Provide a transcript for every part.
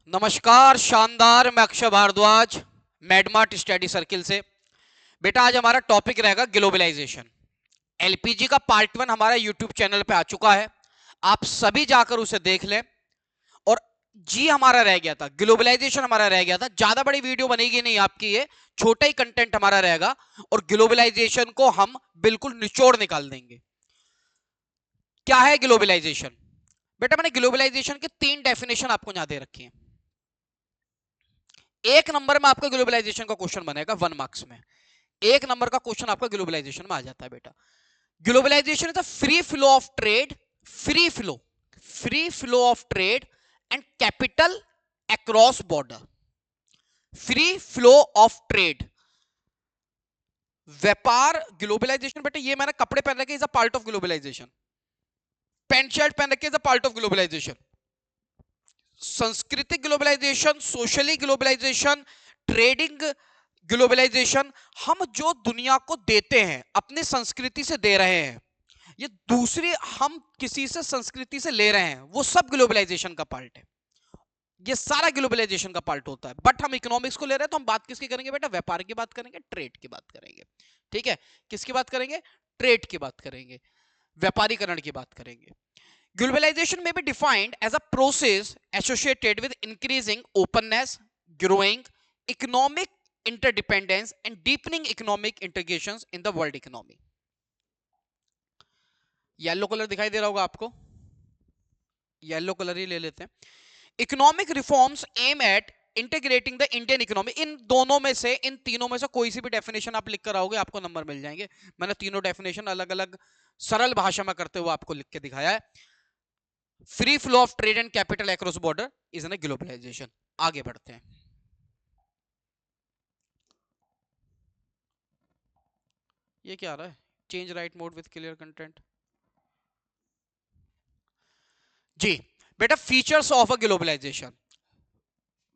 नमस्कार, शानदार। मैं अक्षय भारद्वाज, मैडमार्ट स्टडी सर्किल से। बेटा आज हमारा टॉपिक रहेगा ग्लोबलाइजेशन। एलपीजी का पार्ट 1 हमारा यूट्यूब चैनल पे आ चुका है, आप सभी जाकर उसे देख लें। और जी हमारा रह गया था, ग्लोबलाइजेशन हमारा रह गया था। ज्यादा बड़ी वीडियो बनेगी नहीं आपकी, ये छोटा ही कंटेंट हमारा रहेगा और ग्लोबलाइजेशन को हम बिल्कुल निचोड़ निकाल देंगे। क्या है ग्लोबलाइजेशन? बेटा मैंने ग्लोबलाइजेशन के 3 डेफिनेशन आपको यहां दे रखी है। एक नंबर में आपका ग्लोबलाइजेशन का क्वेश्चन बनेगा 1 मार्क्स में। एक नंबर का क्वेश्चन आपका ग्लोबलाइजेशन में आ जाता है बेटा। Globalization is a free flow of trade, free flow of trade and capital across border. Free flow of trade, व्यापार। ग्लोबलाइजेशन बेटा ये मैंने कपड़े पहन रखे, is a part of globalization. Pant shirt पहन रखे, is a part of globalization. सांस्कृतिक globalization, socially globalization, trading globalization. हम जो दुनिया को देते हैं अपनी संस्कृति से दे रहे हैं, ये दूसरी हम किसी से संस्कृति से ले रहे हैं, वो सब ग्लोबलाइजेशन का पार्ट है। ये सारा ग्लोबलाइजेशन का पार्ट होता है। बट हम इकोनॉमिक्स को ले रहे हैं तो हम बात किसकी करेंगे बेटा? व्यापार की बात करेंगे, ट्रेड की बात करेंगे। ठीक है, किसकी बात करेंगे? ट्रेड की बात करेंगे, व्यापारीकरण की बात करेंगे। Globalization may be defined as a process associated with increasing openness, growing economic interdependence, and deepening economic integrations in the world economy. Yellow colour दिखाई दे रहा होगा आपको, येलो कलर ही ले लेते हैं। Economic reforms aim at integrating the Indian economy. इन दोनों में से, इन तीनों में से कोई सी भी डेफिनेशन आप लिख कर आओगे, आपको नंबर मिल जाएंगे। मैंने तीनों डेफिनेशन अलग अलग सरल भाषा में करते हुए आपको लिख के दिखाया है। Free flow of trade and capital across border is an globalization. आगे बढ़ते हैं। ये क्या आ रहा है? Change write mode with clear content. जी बेटा, फीचर्स ऑफ अ ग्लोबलाइजेशन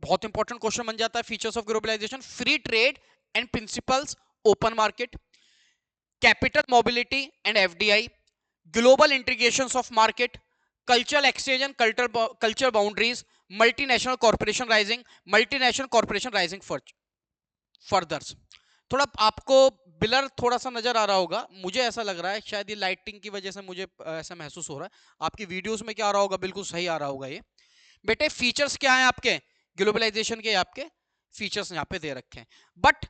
बहुत इंपॉर्टेंट क्वेश्चन बन जाता है। Features of globalization: free trade and principles, open market, capital mobility and FDI, global integration of market, cultural exchange and culture boundaries, multinational corporation rising, multinational corporation rising further. थोड़ा आपको blur थोड़ा सा नजर आ रहा होगा, मुझे ऐसा लग रहा है, शायद ये लाइटिंग की वजह से मुझे ऐसा महसूस हो रहा है। आपकी वीडियोस में क्या आ रहा होगा? बिल्कुल सही आ रहा होगा ये। बेटे फीचर्स क्या हैं आपके ग्लोबलाइजेशन के? आपके फीचर्स यहाँ पे दे रखे हैं, बट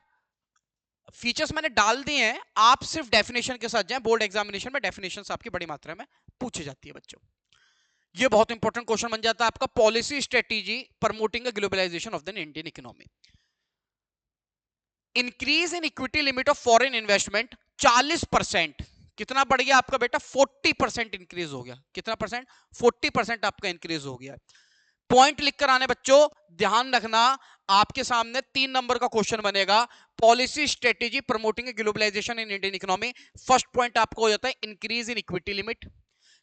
फीचर्स मैंने डाल दिए हैं, आप सिर्फ डेफिनेशन के साथ जाएं। बोर्ड एग्जामिनेशन में डेफिनेशन आपकी बड़ी मात्रा में पूछी जाती है बच्चों। ये बहुत इंपॉर्टेंट क्वेश्चन बन जाता है आपका। Policy strategy promoting globalization of the Indian economy. Increase in equity limit of foreign investment 40%। कितना बढ़ गया आपका बेटा? 40% इंक्रीज हो गया। कितना परसेंट? 40% आपका इंक्रीज हो गया। पॉइंट लिखकर आने बच्चों, ध्यान रखना, आपके सामने 3 नंबर का क्वेश्चन बनेगा। Policy strategy promoting globalization in Indian economy. First point आपको हो जाता है increase in equity limit.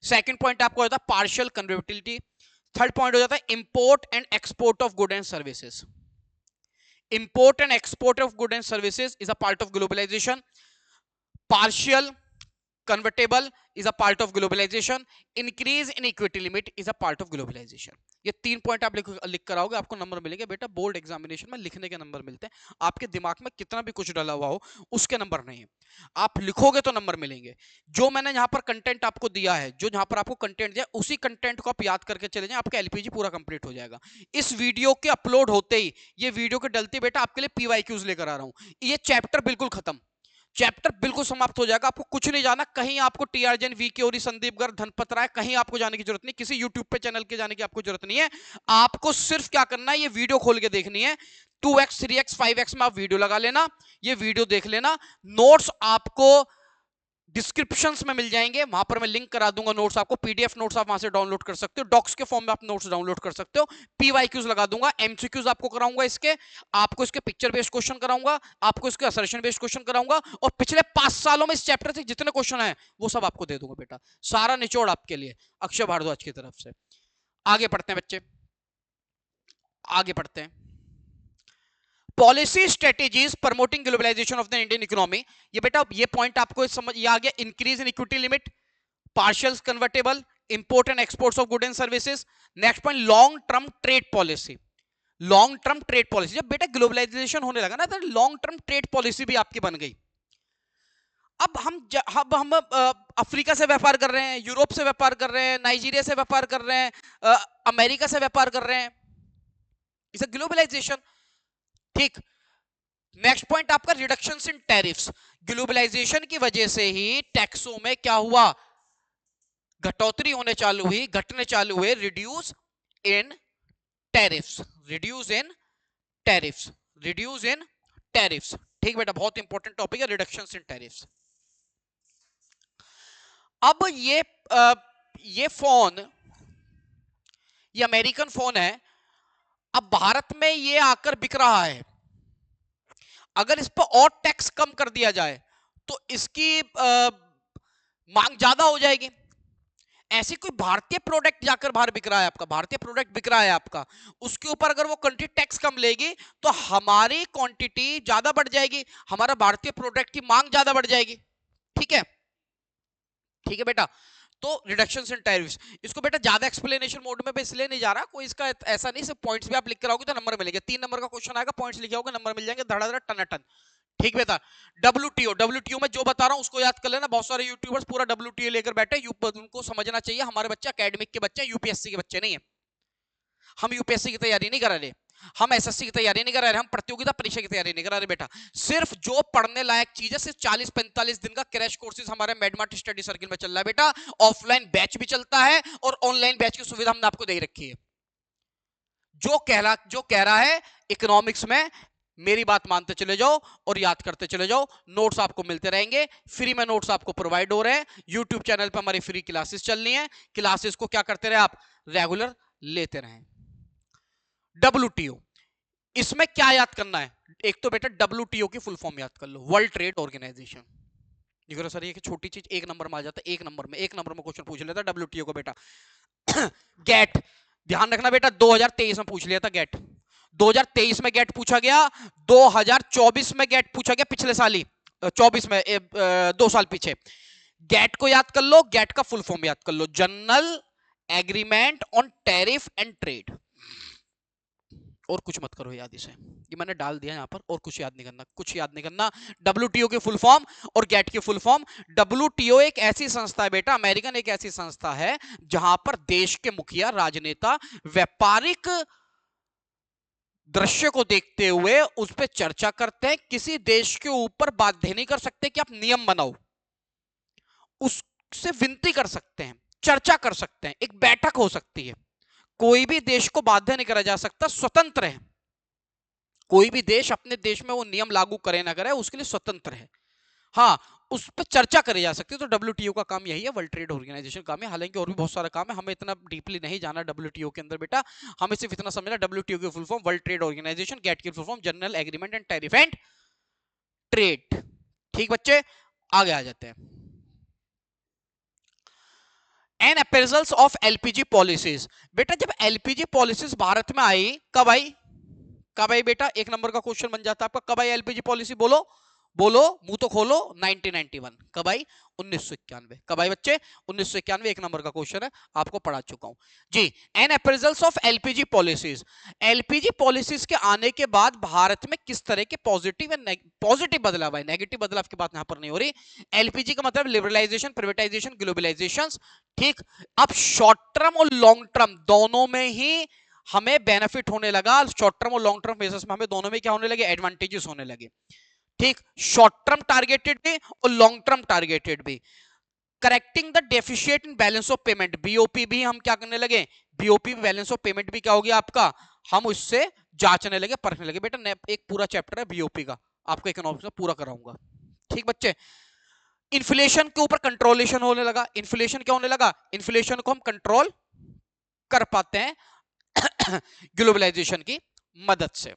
Second point आपको हो जाता है पार्शियल कन्वर्टिबिलिटी। थर्ड पॉइंट हो जाता है import and export of good and services. Import and export of goods and services is a part of globalization. Partial convertible is a part of globalization. Increase in equity limit is a part of globalization. ये 3 point आप लिख कर आओगे, आपको number मिलेंगे बेटा। Board examination में लिखने के नंबर मिलते हैं, आपके दिमाग में कितना भी कुछ डाला हुआ हो उसके नंबर नहीं है। आप लिखोगे तो नंबर मिलेंगे। जो मैंने यहाँ पर कंटेंट आपको दिया है, जो यहाँ पर आपको कंटेंट दिया, उसी कंटेंट को आप याद करके चले जाएं, आपका एलपीजी पूरा कंप्लीट हो जाएगा। इस वीडियो के अपलोड होते ही, ये वीडियो के डलते बेटा आपके लिए पीवाईक्यूज लेकर आ रहा हूं। ये चैप्टर बिल्कुल खत्म, चैप्टर बिल्कुल समाप्त हो जाएगा। आपको कुछ नहीं जाना, कहीं आपको टीआरजन, वीके और संदीप गर्ग, धनपत राय, कहीं आपको जाने की जरूरत नहीं, किसी यूट्यूब पे चैनल के जाने की आपको जरूरत नहीं है। आपको सिर्फ क्या करना है, ये वीडियो खोल के देखनी है। 2x 3x 5x में आप वीडियो लगा लेना, ये वीडियो देख लेना। नोट्स आपको डिस्क्रिप्शंस में मिल जाएंगे, वहां पर मैं लिंक करा दूंगा नोट्स आपको। पीडीएफ नोट्स आप वहां से डाउनलोड कर सकते हो, डॉक्स के फॉर्म में आप नोट्स डाउनलोड कर सकते हो। पीवाईक्यूज लगा दूंगा, एमसीक्यूज आपको कराऊंगा इसके, आपको इसके पिक्चर बेस्ड क्वेश्चन कराऊंगा, आपको इसके असर्शन बेस्ड क्वेश्चन कराऊंगा, और पिछले 5 सालों में इस चैप्टर से जितने क्वेश्चन है वो सब आपको दे दूंगा बेटा। सारा निचोड़ आपके लिए अक्षय भारद्वाज की तरफ से। आगे पढ़ते हैं बच्चे, आगे पढ़ते हैं। Policy strategies promoting globalization of the Indian economy. ये बेटा ये पॉइंट आपको समझ ये आ गया। Increase in equity limit, partial convertible, import and exports of good and services. Next point long term trade policy. Long term trade policy, जब बेटा ग्लोबलाइजेशन होने लगा ना तो लॉन्ग टर्म ट्रेड पॉलिसी भी आपकी बन गई। अब हम अफ्रीका से व्यापार कर रहे हैं, यूरोप से व्यापार कर रहे हैं, नाइजीरिया से व्यापार कर रहे हैं, अमेरिका से व्यापार कर रहे हैं, इसे ग्लोबलाइजेशन। ठीक, नेक्स्ट पॉइंट आपका रिडक्शन इन टैरिफ्स। ग्लोबलाइजेशन की वजह से ही टैक्सों में क्या हुआ, घटोतरी होने चालू हुई, घटने चालू हुए, reduce in tariffs, reduce in tariffs, reduce in tariffs. ठीक बेटा, बहुत इंपॉर्टेंट टॉपिक है रिडक्शन इन टैरिफ्स। अब ये फोन, ये अमेरिकन फोन है, अब भारत में ये आकर बिक रहा है। अगर इस पर और टैक्स कम कर दिया जाए तो इसकी मांग ज्यादा हो जाएगी। ऐसी कोई भारतीय प्रोडक्ट जाकर बाहर बिक रहा है आपका, भारतीय प्रोडक्ट बिक रहा है आपका, उसके ऊपर अगर वो कंट्री टैक्स कम लेगी तो हमारी क्वांटिटी ज्यादा बढ़ जाएगी, हमारा भारतीय प्रोडक्ट की मांग ज्यादा बढ़ जाएगी। ठीक है, ठीक है बेटा। तो रिडक्शन इन टैरिफ्स, इसको बेटा ज्यादा एक्सप्लेनेशन मोड में इसलिए नहीं जा रहा, कोई इसका ऐसा नहीं, सिर्फ पॉइंट्स भी आप लिख कर आओगे तो नंबर मिलेंगे। 3 नंबर का क्वेश्चन आएगा, पॉइंट्स लिखे होगे, नंबर मिल जाएंगे धड़ाधड़ टनाटन। ठीक बेटा। डब्ल्यूटीओ, डब्ल्यूटीओ में जो बता रहा हूं उसको याद कर लेना, बहुत सारे यूट्यूबर्स पूरा डब्ल्यूटीओ लेकर बैठे, उनको समझना चाहिए हमारे बच्चे एकेडमिक के बच्चे, यूपीएससी के बच्चे नहीं है। हम यूपीएससी की तैयारी नहीं करा रहे, हम एसएससी की तैयारी नहीं करा रहे, हम प्रतियोगिता परीक्षा की तैयारी नहीं करा रहे बेटा। सिर्फ जो पढ़ने लायक चीज है, सिर्फ 40-45 दिन का क्रैश कोर्सेज हमारे मेडमार्ट स्टडी सर्किल में चल रहा है बेटा। ऑफलाइन बैच भी चलता है और ऑनलाइन बैच की सुविधा हमने आपको दे रखी है। जो कह रहा है इकोनॉमिक्स में, मेरी बात मानते चले जाओ और याद करते चले जाओ, नोट्स आपको मिलते रहेंगे, फ्री में नोट्स आपको प्रोवाइड हो रहे हैं। यूट्यूब चैनल पर हमारी फ्री क्लासेस चल रही हैं, क्लासेस को क्या करते रहे आप, रेगुलर लेते रहें। डब्ल्यूटीओ, इसमें क्या याद करना है, एक तो बेटा डब्ल्यूटीओ की फुल फॉर्म याद कर लो, वर्ल्ड ट्रेड ऑर्गेनाइजेशन। ये करो सर, ये छोटी चीज एक नंबर में आ जाता है, एक नंबर में क्वेश्चन पूछ लेता डब्ल्यूटीओ को बेटा। गेट, ध्यान रखना बेटा, 2023 में पूछ लिया था गेट, 2023 में गेट पूछा गया, 2024 में गेट पूछा गया, पिछले साल ही 24 में 2 साल पीछे। गेट को याद कर लो, गेट का फुल फॉर्म याद कर लो, general agreement on tariff and trade. और कुछ मत करो याद, इसे ये मैंने डाल दिया यहां पर, और कुछ याद नहीं करना, कुछ याद नहीं करना। डब्ल्यूटीओ की फुल फॉर्म और गेट की फुल फॉर्म। डब्ल्यूटीओ एक ऐसी संस्था है बेटा, अमेरिकन एक ऐसी संस्था है जहां पर देश के मुखिया, राजनेता व्यापारिक दृश्य को देखते हुए उस पर चर्चा करते हैं। किसी देश के ऊपर बाध्य नहीं कर सकते कि आप नियम बनाओ, उससे विनती कर सकते हैं, चर्चा कर सकते हैं, एक बैठक हो सकती है। कोई भी देश को बाध्य नहीं करा जा सकता, स्वतंत्र है। कोई भी देश अपने देश में वो नियम लागू करे ना करे, उसके लिए स्वतंत्र है। हाँ, उस पर चर्चा करी जा सकती है। तो डब्ल्यूटीओ का काम यही है, वर्ल्ड ट्रेड ऑर्गेनाइजेशन काम है। हालांकि और भी बहुत सारा काम है, हमें इतना डीपली नहीं जाना डब्ल्यूटीओ के अंदर बेटा, हमें सिर्फ इतना समझना, डब्ल्यूटीओ की full form world trade organization, GATT की full form general agreement and tariff and trade. ठीक बच्चे, आगे आ जाते हैं। An appraisals of LPG policies, बेटा जब एलपीजी पॉलिसीज भारत में आई, कब आई, कब आई बेटा, एक नंबर का क्वेश्चन बन जाता है आपका, कब आई एलपीजी पॉलिसी, बोलो बोलो, मुंह तो खोलो। 1991, कब आई, 1991, कब आई बच्चे, 1991, एक नंबर का क्वेश्चन है, आपको पढ़ा चुका हूं जी। An appraisals of LPG policies, LPG policies के आने के बाद भारत में किस तरह के पॉजिटिव बदलाव आए, नेगेटिव बदलाव की बात यहां पर नहीं हो रही। एलपीजी का मतलब लिबरलाइजेशन, प्राइवेटाइजेशन, ग्लोबलाइजेशन। ठीक, अब शॉर्ट टर्म और लॉन्ग टर्म दोनों में ही हमें बेनिफिट होने लगा, शॉर्ट टर्म और लॉन्ग टर्म बेसिस में हमें दोनों में क्या होने लगे, एडवांटेजेस होने लगे। ठीक, शॉर्ट टर्म टारगेटेड भी और लॉन्ग टर्म टारगेटेड भी। Correcting the deficit in balance of payment, BOP भी हम क्या करने लगे, बीओपी बैलेंस ऑफ पेमेंट भी क्या हो गया आपका, हम उससे जांचने लगे, परखने लगे। बेटा एक पूरा चैप्टर है बीओपी का, आपको इकोनॉमिक्स में पूरा कराऊंगा। ठीक बच्चे, इन्फ्लेशन के ऊपर कंट्रोलेशन होने लगा। इन्फ्लेशन क्या होने लगा, इन्फ्लेशन को हम कंट्रोल कर पाते हैं ग्लोबलाइजेशन की मदद से।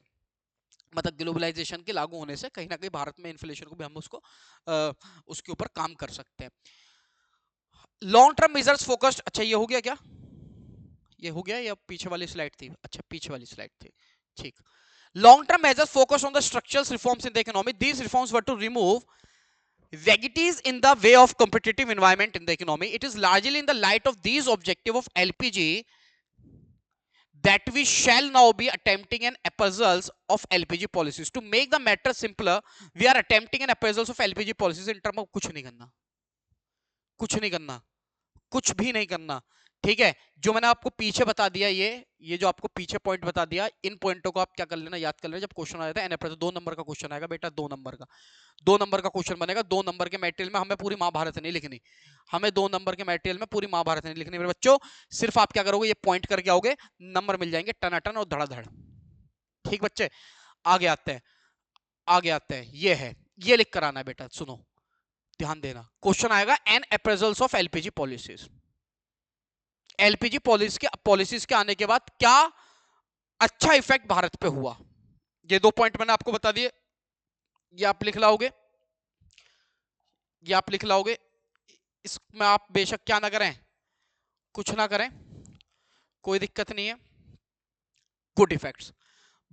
मतलब ग्लोबलाइजेशन के लागू होने से कहीं ना कहीं भारत में इन्फ्लेशन को भी हम उसके ऊपर काम कर सकते हैं। लॉन्ग टर्म मेजर्स फोकस्ड, अच्छा ये हो गया क्या, ये हो गया या पीछे वाली स्लाइड थी, अच्छा पीछे वाली स्लाइड थी, ठीक। Long term measures focus on the structural reforms in the economy, these reforms were to remove vagaries in the way of competitive environment in the economy. It is largely in the light of these objective of LPG that we shall now be attempting an appraisals of LPG policies. To make the matter simpler, we are attempting an appraisals of LPG policies in term of कुछ नहीं करना, कुछ नहीं करना, कुछ भी नहीं करना, ठीक है। जो मैंने आपको पीछे बता दिया, ये जो आपको पीछे पॉइंट बता दिया, इन पॉइंटों को आप क्या कर लेना, याद कर लेना। जब क्वेश्चन आया था एनएफआर 2 नंबर का क्वेश्चन आएगा बेटा, 2 नंबर का क्वेश्चन बनेगा। 2 नंबर के मटेरियल में हमें पूरी महाभारत नहीं लिखनी, हमें 2 नंबर के मटेरियल में पूरी महाभारत नहीं लिखनी मेरे बच्चों। सिर्फ आप क्या करोगे, ये पॉइंट करके आओगे, नंबर मिल जाएंगे टनाटन और धड़ाधड़। ठीक बच्चे, आगे आते हैं, आगे आते हैं। ये है, ये लिख कर आना है बेटा, सुनो ध्यान देना। क्वेश्चन आएगा an appraisals of LPG policies. LPG policies के आने के बाद क्या अच्छा इफेक्ट भारत पे हुआ, ये 2 पॉइंट मैंने आपको बता दिए। ये आप लिख लाओगे, ये आप लिख लाओगे। इसमें आप बेशक क्या ना करें, कुछ ना करें, कोई दिक्कत नहीं है। गुड इफेक्ट्स,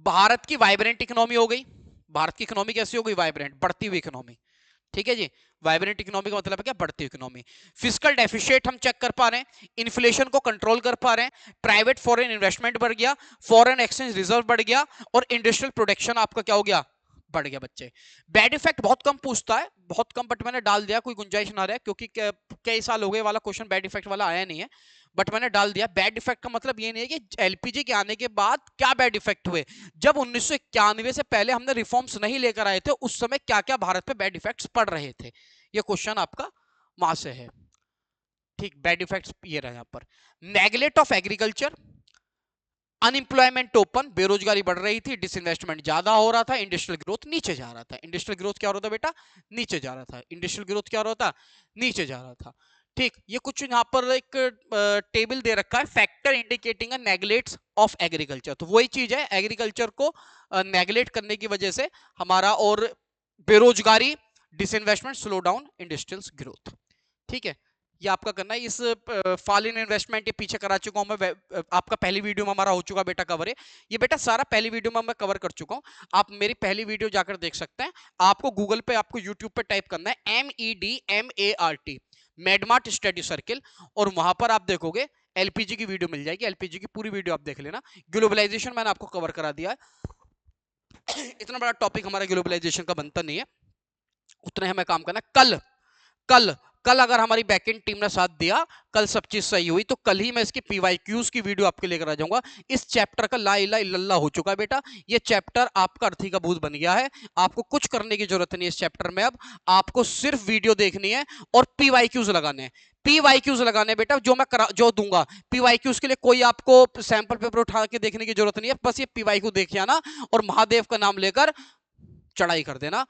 भारत की वाइब्रेंट इकोनॉमी हो गई। भारत की इकोनॉमी कैसी हो गई, वाइब्रेंट, बढ़ती हुई इकोनॉमी। ठीक है जी, वाइब्रेंट इकोनॉमी का मतलब है क्या, बढ़ती इकोनॉमी। फिस्कल डेफिसिट हम चेक कर पा रहे हैं, इन्फ्लेशन को कंट्रोल कर पा रहे हैं, प्राइवेट फॉरेन इन्वेस्टमेंट बढ़ गया, फॉरेन एक्सचेंज रिजर्व बढ़ गया, और इंडस्ट्रियल प्रोडक्शन आपका क्या हो गया, बढ़ गया बच्चे। बैड इफेक्ट बहुत कम पूछता है, बहुत कम, बट मैंने डाल दिया, कोई गुंजाइश ना रहे, क्योंकि कई साल हो गए वाला क्वेश्चन बैड इफेक्ट वाला आया नहीं है, बट मैंने डाल दिया। बैड इफेक्ट का मतलब ये नहीं है कि एलपीजी के आने के बाद क्या बैड इफेक्ट हुए, जब 1991 से पहले हमने रिफॉर्म्स नहीं लेकर आए थे, उस समय क्या क्या भारत पे बैड इफेक्ट्स पड़ रहे थे। ये क्वेश्चन आपका वहां से है। ठीक, बैड इफेक्ट्स ये रहा यहां पर। Neglect of agriculture, unemployment open, बेरोजगारी बढ़ रही थी, डिसइन्वेस्टमेंट ज्यादा हो रहा था, इंडस्ट्रियल ग्रोथ नीचे जा रहा था। इंडस्ट्रियल ग्रोथ क्या हो रहा था बेटा, नीचे जा रहा था। इंडस्ट्रियल ग्रोथ क्या हो रहा था, नीचे जा रहा था। ठीक, ये कुछ यहाँ पर एक टेबल दे रखा है, factor indicating a neglect of agriculture. तो वही चीज है, एग्रीकल्चर को नेगलेक्ट करने की वजह से हमारा, और बेरोजगारी, disinvestment, slow down industrial growth. ठीक है, ये आपका करना है। इस फॉल इन इन्वेस्टमेंट ये पीछे करा चुका हूं मैं, आपका पहली वीडियो में हमारा हो चुका बेटा कवर है ये बेटा, सारा पहली वीडियो में मैं कवर कर चुका हूं। आप मेरी पहली वीडियो जाकर देख सकते हैं। आपको गूगल पे, आपको यूट्यूब पे टाइप करना है MEDMART, मेडमार्ट स्टडी सर्किल, और वहां पर आप देखोगे एलपीजी की वीडियो मिल जाएगी। एलपीजी की पूरी वीडियो आप देख लेना। ग्लोबलाइजेशन मैंने आपको कवर करा दिया है। इतना बड़ा टॉपिक हमारा ग्लोबलाइजेशन का बनता नहीं है, उतने हमें काम करना। कल कल कल अगर हमारी बैकएंड टीम ने साथ दिया, कल सब चीज सही हुई, तो कल ही मैं इसकी पीवाईक्यूज की वीडियो आपके लेकर आ जाऊंगा। इस चैप्टर का ला इला इल्लल्लाह हो चुका है बेटा, ये चैप्टर आपका अर्थी का भूत बन गया है। आपको कुछ करने की जरूरत नहीं है इस चैप्टर में, अब आपको सिर्फ वीडियो देखनी है और पीवाईक्यूज लगाने हैं। पीवाईक्यूज लगाने बेटा, जो मैं जो दूंगा पीवाईक्यूज के लिए, कोई आपको सैंपल पेपर उठा के देखने की जरूरत नहीं है, बस ये पीवाईक्यू देख आना और महादेव का नाम लेकर चढ़ाई कर देना।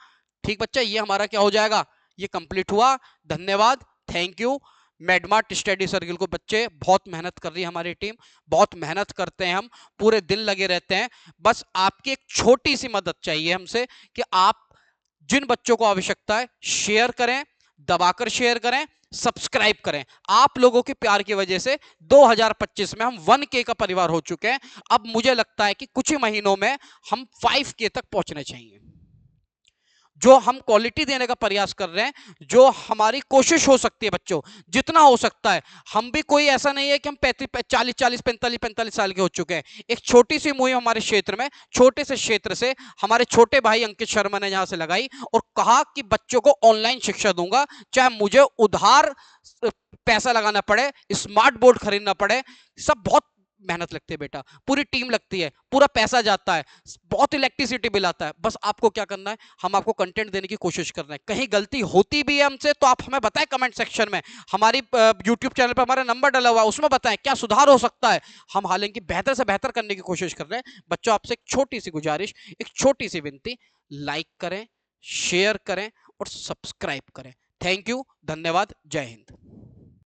ठीक बच्चा, ये हमारा क्या हो जाएगा, ये कंप्लीट हुआ। धन्यवाद, थैंक यू। मेडमार्ट स्टडी सर्किल को बच्चे बहुत मेहनत कर रही है हमारी टीम, बहुत मेहनत करते हैं हम, पूरे दिन लगे रहते हैं। बस आपकी एक छोटी सी मदद चाहिए हमसे कि आप जिन बच्चों को आवश्यकता है शेयर करें, दबाकर शेयर करें, सब्सक्राइब करें। आप लोगों के प्यार की वजह से 2025 में हम 1K का परिवार हो चुके हैं। अब मुझे लगता है कि कुछ ही महीनों में हम 5K तक पहुंचने चाहिए। जो हम क्वालिटी देने का प्रयास कर रहे हैं, जो हमारी कोशिश हो सकती है बच्चों, जितना हो सकता है। हम भी कोई ऐसा नहीं है कि हम 45 साल के हो चुके हैं। एक छोटी सी मुहिम हमारे क्षेत्र में, छोटे से क्षेत्र से हमारे छोटे भाई अंकित शर्मा ने यहां से लगाई और कहा कि बच्चों को ऑनलाइन शिक्षा दूंगा, चाहे मुझे उधार पैसा लगाना पड़े, स्मार्ट बोर्ड खरीदना पड़े। सब बहुत मेहनत लगती है बेटा, पूरी टीम लगती है, पूरा पैसा जाता है, बहुत इलेक्ट्रिसिटी बिल आता है। बस आपको क्या करना है, हम आपको कंटेंट देने की कोशिश कर रहे हैं। कहीं गलती होती भी है हमसे तो आप हमें बताएं कमेंट सेक्शन में। हमारी यूट्यूब चैनल पर हमारा नंबर डला हुआ है, उसमें बताएं क्या सुधार हो सकता है। हम हालांकि बेहतर से बेहतर करने की कोशिश कर रहे हैं। बच्चों, आपसे एक छोटी सी गुजारिश, एक छोटी सी विनती, लाइक करें, शेयर करें और सब्सक्राइब करें। थैंक यू, धन्यवाद, जय हिंद।